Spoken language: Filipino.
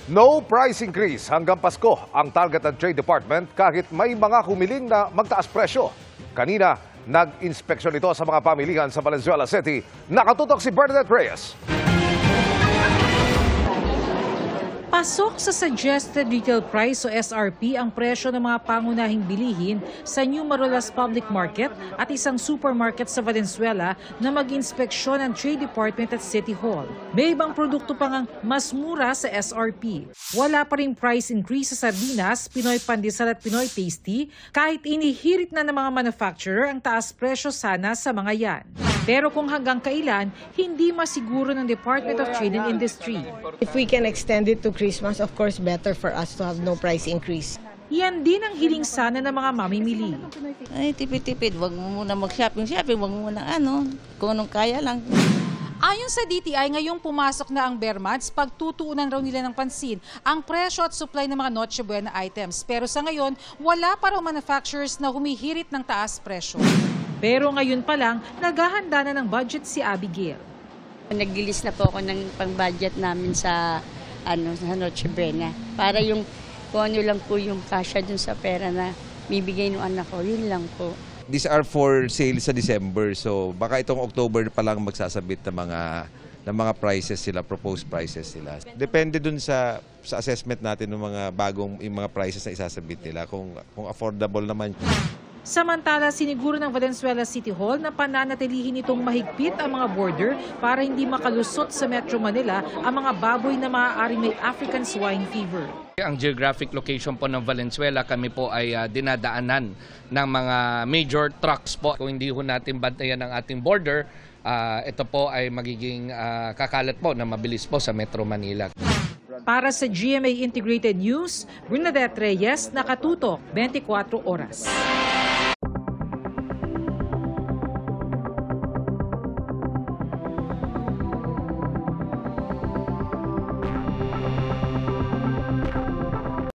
No price increase hanggang Pasko ang target ng Trade Department kahit may mga humiling na magtaas presyo. Kanina, nag-inspeksyon ito sa mga pamilihan sa Valenzuela City. Nakatutok si Bernadette Reyes. Pasok sa Suggested Retail Price o SRP ang presyo ng mga pangunahing bilihin sa New Marulas Public Market at isang supermarket sa Valenzuela na mag-inspeksyon ng Trade Department at City Hall. May ibang produkto pa ngang mas mura sa SRP. Wala pa rin price increase sa sardinas, Pinoy Pandesal at Pinoy Tasty kahit inihirit na ng mga manufacturer ang taas presyo sana sa mga yan. Pero kung hanggang kailan, hindi masiguro ng Department of Trade and Industry. If we can extend it to Christmas, of course, better for us to have no price increase. Yan din ang hiling sana ng mga mamimili. Ay, tipid-tipid. Huwag mo muna mag-shopping. Huwag mo muna kung anong kaya lang. Ayon sa DTI, ngayong pumasok na ang bear months, pagtutuunan raw nila ng pansin ang presyo at supply ng mga Noche Buena items. Pero sa ngayon, wala pa raw manufacturers na humihirit ng taas presyo. Pero ngayon pa lang, naghahanda na ng budget si Abigail. Nag-list na po ako ng pang-budget namin sa Noche Buena. Para kung ano lang po yung kasya dun sa pera na bibigay ng anak ko, yun lang po. These are for sale sa December, so baka itong October pa lang magsasabit ng mga prices sila, proposed prices sila. Depende dun sa assessment natin ng mga yung mga prices na isasabit nila, kung affordable naman. Samantala, siniguro ng Valenzuela City Hall na pananatilihin itong mahigpit ang mga border para hindi makalusot sa Metro Manila ang mga baboy na maaaring may African swine fever. Ang geographic location po ng Valenzuela, kami po ay dinadaanan ng mga major trucks po. Kung hindi ho natin bantayan ang ating border, ito po ay magiging kakalat po na mabilis po sa Metro Manila. Para sa GMA Integrated News, Bernadette Reyes, nakatutok 24 oras.